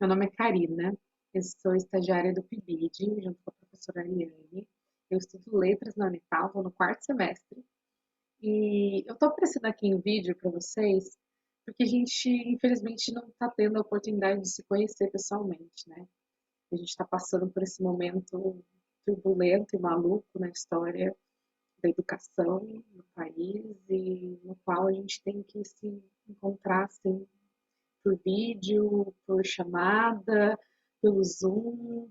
Meu nome é Karina, eu sou estagiária do PIBID, junto com a professora Ariane. Eu estudo letras na Unital, estou no quarto semestre. E eu estou aparecendo aqui em vídeo para vocês, porque a gente, infelizmente, não está tendo a oportunidade de se conhecer pessoalmente, né? A gente está passando por esse momento turbulento e maluco na história da educação no país, e no qual a gente tem que se encontrar, assim, por vídeo, por chamada, pelo Zoom,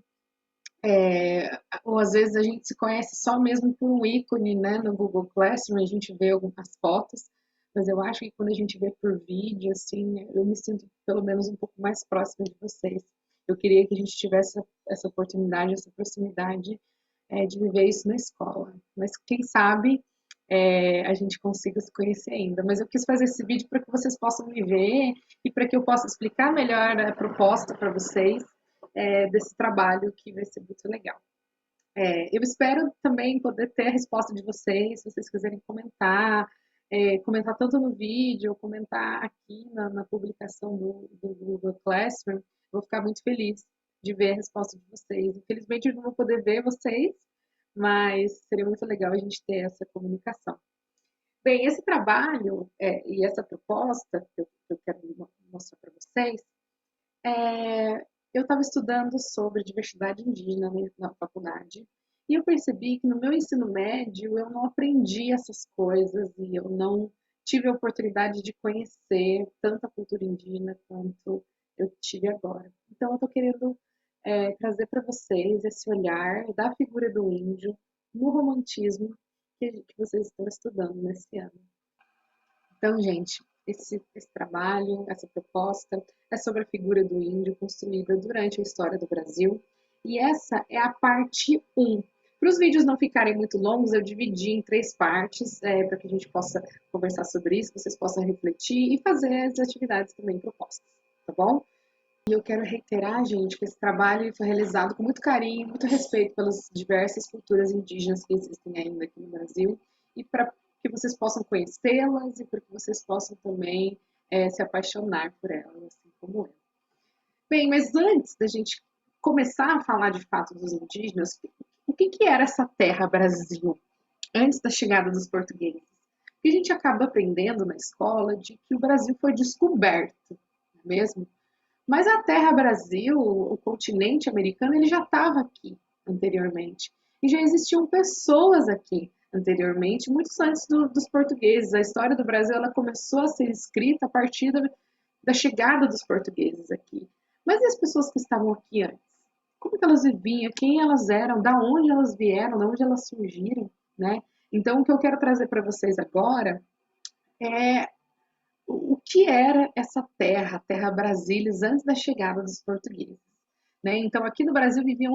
ou às vezes a gente se conhece só mesmo por um ícone, né, no Google Classroom, a gente vê algumas fotos, mas eu acho que quando a gente vê por vídeo, assim, eu me sinto pelo menos um pouco mais próxima de vocês. Eu queria que a gente tivesse essa oportunidade, essa proximidade, de viver isso na escola. Mas quem sabe a gente consiga se conhecer ainda. Mas eu quis fazer esse vídeo para que vocês possam me ver e para que eu possa explicar melhor a proposta para vocês desse trabalho que vai ser muito legal. Eu espero também poder ter a resposta de vocês, se vocês quiserem comentar, comentar tanto no vídeo, comentar aqui na publicação do Google Classroom. Eu vou ficar muito feliz de ver a resposta de vocês. Infelizmente, eu não vou poder ver vocês, mas seria muito legal a gente ter essa comunicação. Bem, esse trabalho e essa proposta que eu quero mostrar para vocês, eu estava estudando sobre diversidade indígena na faculdade e eu percebi que no meu ensino médio eu não aprendi essas coisas e eu não tive a oportunidade de conhecer tanta cultura indígena quanto eu tive agora. Então, eu estou querendo trazer para vocês esse olhar da figura do índio no romantismo que vocês estão estudando nesse ano. Então, gente, esse trabalho, essa proposta é sobre a figura do índio construída durante a história do Brasil. E essa é a parte um. Para os vídeos não ficarem muito longos, eu dividi em três partes, para que a gente possa conversar sobre isso, vocês possam refletir e fazer as atividades também propostas, tá bom? E eu quero reiterar, gente, que esse trabalho foi realizado com muito carinho, muito respeito pelas diversas culturas indígenas que existem ainda aqui no Brasil e para que vocês possam conhecê-las e para que vocês possam também se apaixonar por elas, assim como eu. Bem, mas antes da gente começar a falar de fato dos indígenas, o que era essa terra Brasil antes da chegada dos portugueses? E a gente acaba aprendendo na escola de que o Brasil foi descoberto, não é mesmo? Mas a Terra Brasil, o continente americano, ele já estava aqui anteriormente. E já existiam pessoas aqui anteriormente, muito antes dos portugueses. A história do Brasil ela começou a ser escrita a partir da chegada dos portugueses aqui. Mas e as pessoas que estavam aqui antes? Como que elas viviam? Quem elas eram? Da onde elas vieram? Da onde elas surgiram? Né? Então, o que eu quero trazer para vocês agora é o que era essa terra, a Terra Brasília, antes da chegada dos portugueses. Né? Então, aqui no Brasil viviam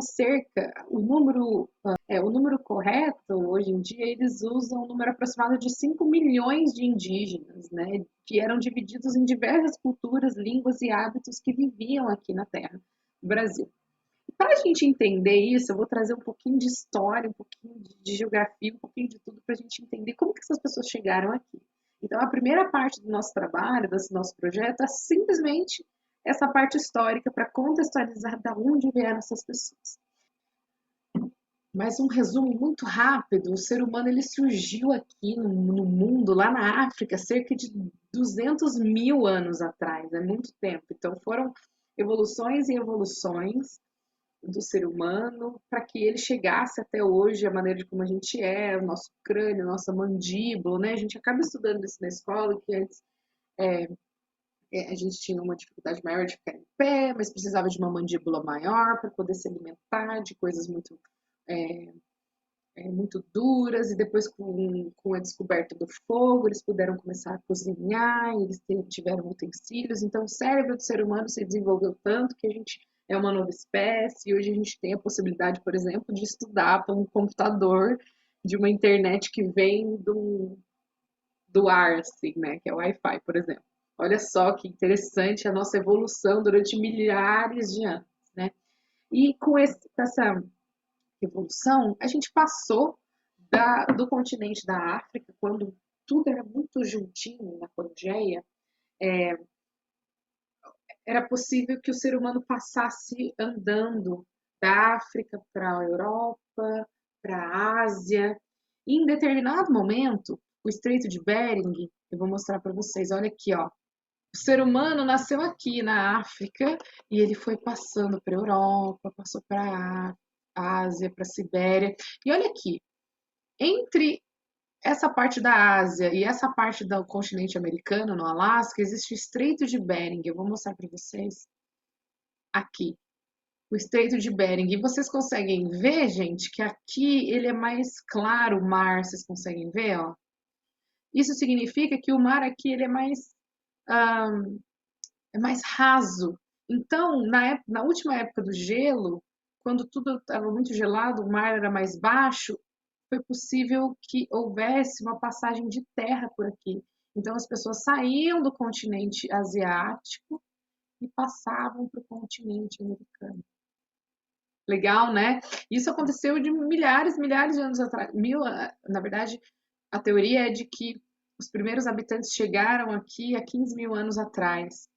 o número correto, hoje em dia, eles usam um número aproximado de 5 milhões de indígenas, né? Que eram divididos em diversas culturas, línguas e hábitos que viviam aqui na terra do Brasil. Para a gente entender isso, eu vou trazer um pouquinho de história, um pouquinho de geografia, um pouquinho de tudo para a gente entender como que essas pessoas chegaram aqui. Então, a primeira parte do nosso trabalho, desse nosso projeto, é simplesmente essa parte histórica para contextualizar de onde vieram essas pessoas. Mas um resumo muito rápido, o ser humano ele surgiu aqui no mundo, lá na África, cerca de 200 mil anos atrás, é muito tempo. Então foram evoluções e evoluções do ser humano para que ele chegasse até hoje, a maneira de como a gente é, o nosso crânio, a nossa mandíbula, né? A gente acaba estudando isso na escola, que antes a gente tinha uma dificuldade maior de ficar em pé, mas precisava de uma mandíbula maior para poder se alimentar de coisas é, muito duras, e depois com a descoberta do fogo, eles puderam começar a cozinhar, eles tiveram utensílios, então o cérebro do ser humano se desenvolveu tanto que a gente é uma nova espécie, e hoje a gente tem a possibilidade, por exemplo, de estudar para um computador de uma internet que vem do ar, assim, né, que é o Wi-Fi, por exemplo. Olha só que interessante a nossa evolução durante milhares de anos, né? E com essa revolução, a gente passou do continente da África, quando tudo era muito juntinho na Pangeia, era possível que o ser humano passasse andando da África para a Europa, para a Ásia. E em determinado momento, o Estreito de Bering, eu vou mostrar para vocês, olha aqui, ó. O ser humano nasceu aqui na África e ele foi passando para a Europa, passou para a Ásia, para a Sibéria. E olha aqui, entre essa parte da Ásia e essa parte do continente americano, no Alasca, existe o Estreito de Bering. Eu vou mostrar para vocês aqui. O Estreito de Bering. E vocês conseguem ver, gente, que aqui ele é mais claro, o mar, vocês conseguem ver, ó. Isso significa que o mar aqui ele é mais raso. Então, na última época do gelo, quando tudo estava muito gelado, o mar era mais baixo, foi possível que houvesse uma passagem de terra por aqui. Então, as pessoas saíam do continente asiático e passavam para o continente americano. Legal, né? Isso aconteceu de milhares de anos atrás. Na verdade, a teoria é de que os primeiros habitantes chegaram aqui há 15 mil anos atrás,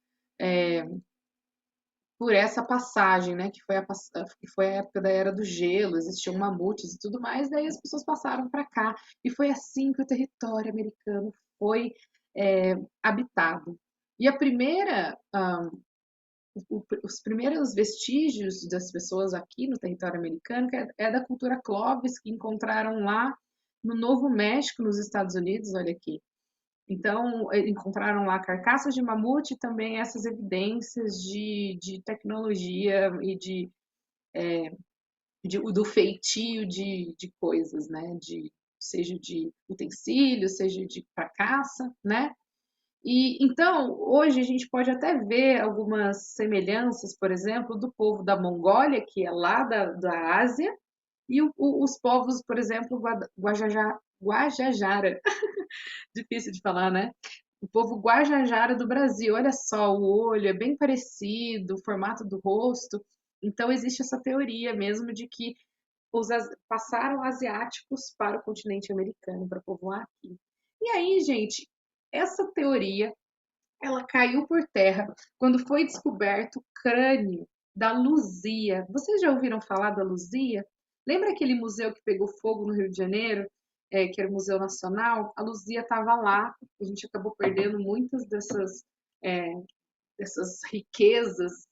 por essa passagem, né? Que foi a época da Era do Gelo, existiam mamutes e tudo mais, daí as pessoas passaram para cá. E foi assim que o território americano foi habitado. E a primeira, os primeiros vestígios das pessoas aqui no território americano é da cultura Clovis, que encontraram lá no Novo México, nos Estados Unidos, olha aqui. Então, encontraram lá carcaças de mamute e também essas evidências de tecnologia e do feitio de coisas, né? Seja de utensílios, seja de para caça, né? E então, hoje a gente pode até ver algumas semelhanças, por exemplo, do povo da Mongólia, que é lá da Ásia, e os povos, por exemplo, Guajajara, difícil de falar, né? O povo Guajajara do Brasil, olha só, o olho é bem parecido, o formato do rosto. Então, existe essa teoria mesmo de que passaram asiáticos para o continente americano para povoar aqui. E aí, gente, essa teoria ela caiu por terra quando foi descoberto o crânio da Luzia. Vocês já ouviram falar da Luzia? Lembra aquele museu que pegou fogo no Rio de Janeiro, que era o Museu Nacional? A Luzia estava lá. A gente acabou perdendo muitas é, dessas riquezas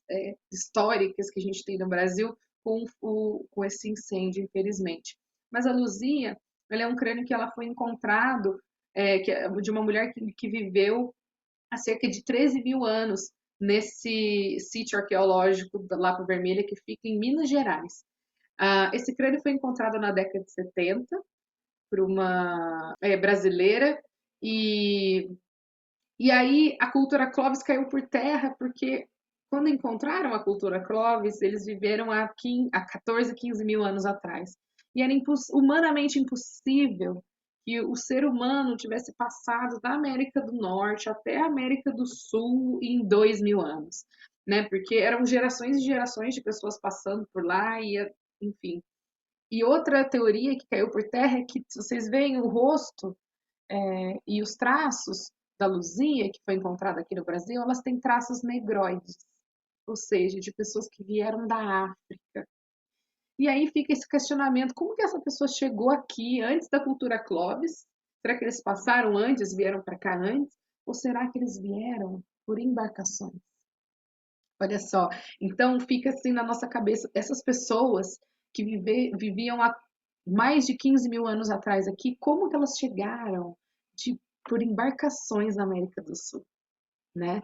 históricas que a gente tem no Brasil com esse incêndio, infelizmente. Mas a Luzia, ela é um crânio que ela foi encontrado de uma mulher que viveu há cerca de 13 mil anos nesse sítio arqueológico da Lapa Vermelha que fica em Minas Gerais. Esse crânio foi encontrado na década de 70 por uma brasileira e aí a cultura Clovis caiu por terra porque quando encontraram a cultura Clovis, eles viveram há 14, 15 mil anos atrás. E era humanamente impossível que o ser humano tivesse passado da América do Norte até a América do Sul em 2 mil anos, né? Porque eram gerações e gerações de pessoas passando por lá e, enfim. E outra teoria que caiu por terra é que se vocês veem o rosto e os traços da Luzia, que foi encontrada aqui no Brasil, elas têm traços negroides, ou seja, de pessoas que vieram da África. E aí fica esse questionamento: como que essa pessoa chegou aqui antes da cultura Clovis? Será que eles passaram antes, vieram para cá antes? Ou será que eles vieram por embarcações? Olha só, então fica assim na nossa cabeça, essas pessoas que viviam há mais de 15 mil anos atrás aqui, como que elas chegaram por embarcações na América do Sul, né?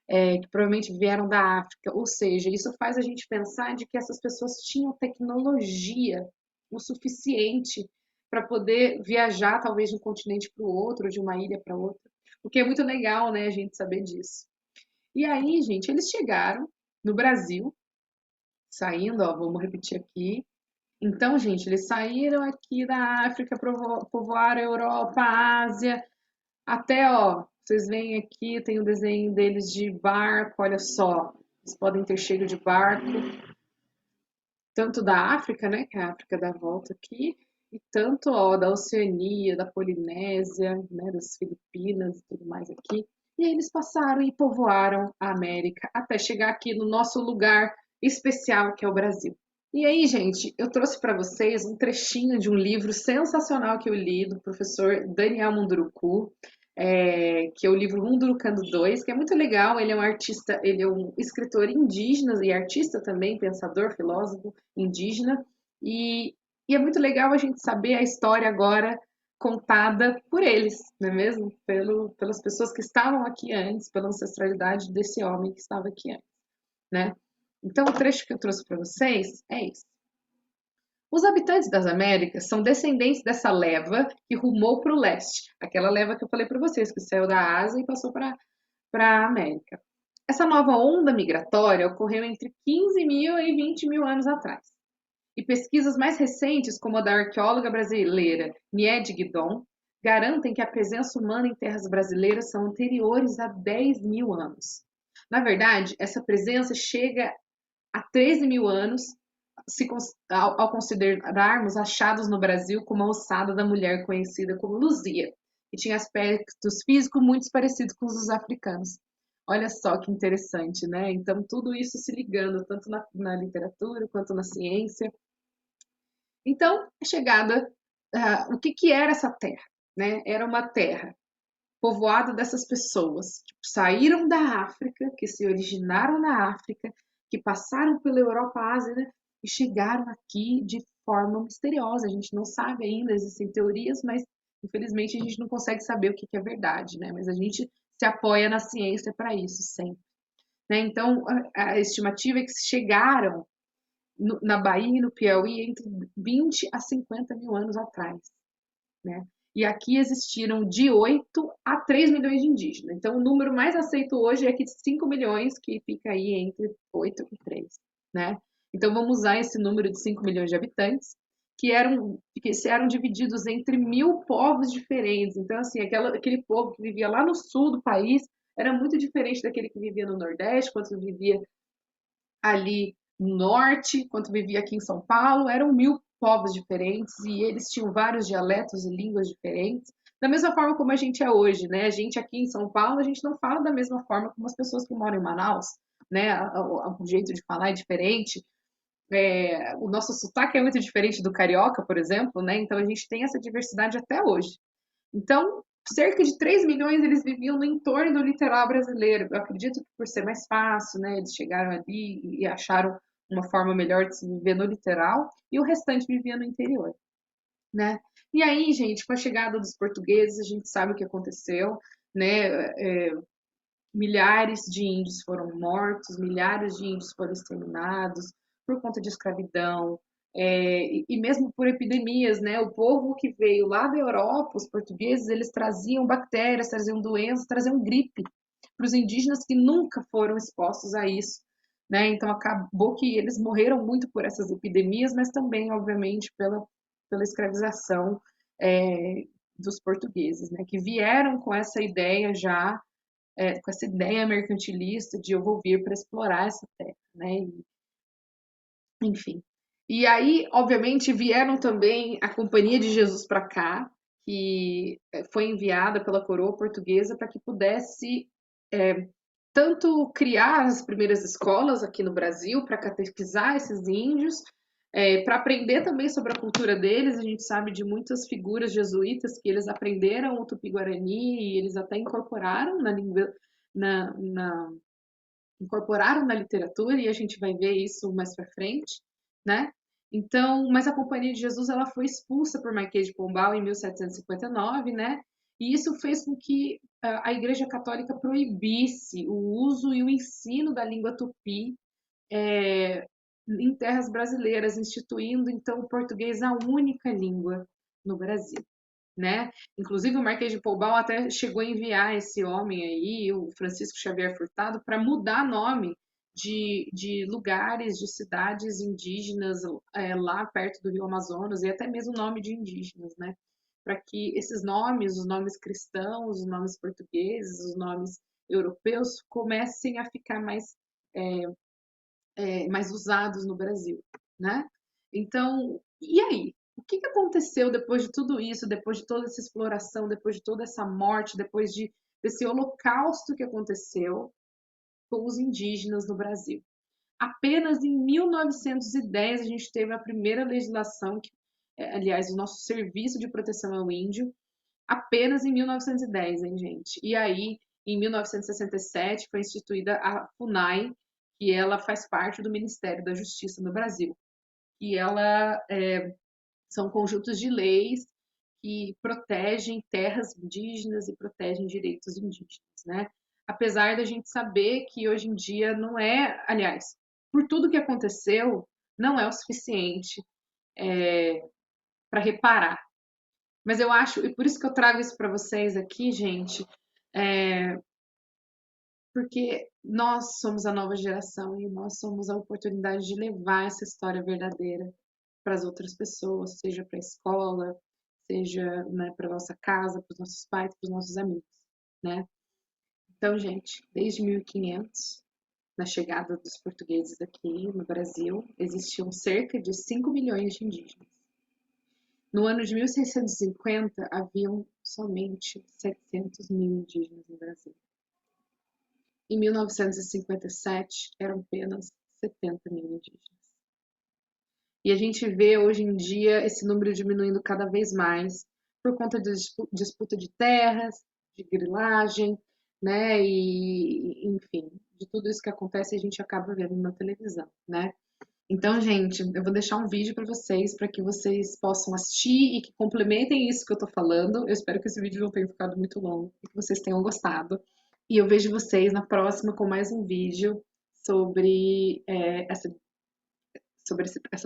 Que provavelmente vieram da África, ou seja, isso faz a gente pensar de que essas pessoas tinham tecnologia o suficiente para poder viajar talvez de um continente para o outro, de uma ilha para outra, o que é muito legal, né, a gente saber disso. E aí, gente, eles chegaram no Brasil, saindo, ó, vamos repetir aqui. Então, gente, eles saíram aqui da África, povoaram a Europa, a Ásia, até, ó, vocês veem aqui, tem o desenho deles de barco, olha só. Eles podem ter chego de barco, tanto da África, né, que é a África dá volta aqui, e tanto, ó, da Oceania, da Polinésia, né, das Filipinas e tudo mais aqui. E aí eles passaram e povoaram a América até chegar aqui no nosso lugar especial, que é o Brasil. E aí, gente, eu trouxe para vocês um trechinho de um livro sensacional que eu li do professor Daniel Munduruku, que é o livro Mundurucando 2, que é muito legal. Ele é um artista, ele é um escritor indígena e artista também, pensador, filósofo indígena. E, e é muito legal a gente saber a história agora contada por eles, não é mesmo? Pelas pessoas que estavam aqui antes, pela ancestralidade desse homem que estava aqui antes, né? Então, o trecho que eu trouxe para vocês é isso. Os habitantes das Américas são descendentes dessa leva que rumou para o leste, aquela leva que eu falei para vocês, que saiu da Ásia e passou para a América. Essa nova onda migratória ocorreu entre 15 mil e 20 mil anos atrás. E pesquisas mais recentes, como a da arqueóloga brasileira Niede Guidon, garantem que a presença humana em terras brasileiras são anteriores a 10 mil anos. Na verdade, essa presença chega a 13 mil anos ao considerarmos achados no Brasil como a ossada da mulher conhecida como Luzia, que tinha aspectos físicos muito parecidos com os dos africanos. Olha só que interessante, né? Então, tudo isso se ligando tanto na literatura quanto na ciência. Então, a chegada, o que, que era essa terra? Né? Era uma terra povoada dessas pessoas que saíram da África, que se originaram na África, que passaram pela Europa, Ásia, né? E chegaram aqui de forma misteriosa. A gente não sabe ainda, existem teorias, mas infelizmente a gente não consegue saber o que, que é verdade, né? Mas a gente se apoia na ciência para isso sempre. Né? Então, a estimativa é que chegaram na Bahia e no Piauí entre 20 a 50 mil anos atrás, né? E aqui existiram de 8 a 3 milhões de indígenas. Então, o número mais aceito hoje é que 5 milhões, que fica aí entre 8 e 3, né? Então, vamos usar esse número de 5 milhões de habitantes, que eram divididos entre 1.000 povos diferentes. Então, assim, aquele povo que vivia lá no sul do país era muito diferente daquele que vivia no Nordeste, quanto vivia ali no norte, quanto vivia aqui em São Paulo, eram 1.000 povos diferentes e eles tinham vários dialetos e línguas diferentes. Da mesma forma como a gente é hoje, né? A gente aqui em São Paulo, a gente não fala da mesma forma como as pessoas que moram em Manaus, né? O jeito de falar é diferente. O nosso sotaque é muito diferente do carioca, por exemplo, né? Então a gente tem essa diversidade até hoje. Então, cerca de 3 milhões eles viviam no entorno do litoral brasileiro. Eu acredito que por ser mais fácil, né, eles chegaram ali e acharam uma forma melhor de se viver no litoral e o restante vivia no interior, né? E aí, gente, com a chegada dos portugueses, a gente sabe o que aconteceu, né? Milhares de índios foram mortos, milhares de índios foram exterminados por conta de escravidão, e mesmo por epidemias, né? O povo que veio lá da Europa, os portugueses, eles traziam bactérias, traziam doenças, traziam gripe para os indígenas que nunca foram expostos a isso, né? Então acabou que eles morreram muito por essas epidemias, mas também, obviamente, pela escravização dos portugueses, né? Que vieram com essa ideia já com essa ideia mercantilista de eu vou vir para explorar essa terra, né? Enfim. E aí, obviamente, vieram também a Companhia de Jesus para cá, que foi enviada pela coroa portuguesa para que pudesse tanto criar as primeiras escolas aqui no Brasil para catequizar esses índios, para aprender também sobre a cultura deles. A gente sabe de muitas figuras jesuítas que eles aprenderam o tupi-guarani e eles até incorporaram na língua, incorporaram na literatura e a gente vai ver isso mais para frente, né? Então, mas a Companhia de Jesus ela foi expulsa por Marquês de Pombal em 1759, né? E isso fez com que a Igreja Católica proibisse o uso e o ensino da língua tupi em terras brasileiras, instituindo então o português a única língua no Brasil, né? Inclusive o Marquês de Pombal até chegou a enviar esse homem aí, o Francisco Xavier Furtado, para mudar nome de lugares, de cidades indígenas lá perto do Rio Amazonas e até mesmo nome de indígenas, né? Para que esses nomes, os nomes cristãos, os nomes portugueses, os nomes europeus comecem a ficar mais usados no Brasil, né? Então, e aí? O que aconteceu depois de tudo isso, depois de toda essa exploração, depois de toda essa morte, depois de desse holocausto que aconteceu com os indígenas no Brasil. Apenas em 1910 a gente teve a primeira legislação, aliás, o nosso Serviço de Proteção ao Índio, apenas em 1910, hein, gente? E aí, em 1967, foi instituída a FUNAI, que ela faz parte do Ministério da Justiça no Brasil. E ela são conjuntos de leis que protegem terras indígenas e protegem direitos indígenas, né? Apesar da gente saber que hoje em dia não é, aliás, por tudo que aconteceu, não é o suficiente para reparar. Mas eu acho, e por isso que eu trago isso para vocês aqui, gente, porque nós somos a nova geração e nós somos a oportunidade de levar essa história verdadeira para as outras pessoas, seja para a escola, seja, né, para nossa casa, para os nossos pais, para os nossos amigos, né? Então, gente, desde 1500, na chegada dos portugueses aqui no Brasil, existiam cerca de 5 milhões de indígenas. No ano de 1650, haviam somente 700 mil indígenas no Brasil. Em 1957, eram apenas 70 mil indígenas. E a gente vê hoje em dia esse número diminuindo cada vez mais por conta de disputa de terras, de grilagem, né? E, enfim, de tudo isso que acontece a gente acaba vendo na televisão, né? Então, gente, eu vou deixar um vídeo para que vocês possam assistir e que complementem isso que eu tô falando. Eu espero que esse vídeo não tenha ficado muito longo e que vocês tenham gostado. E eu vejo vocês na próxima com mais um vídeo sobre, essa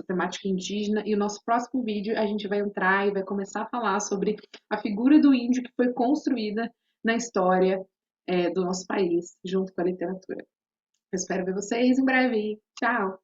temática indígena. E o nosso próximo vídeo a gente vai entrar e vai começar a falar sobre a figura do índio que foi construída na história, do nosso país, junto com a literatura. Eu espero ver vocês em breve. Tchau!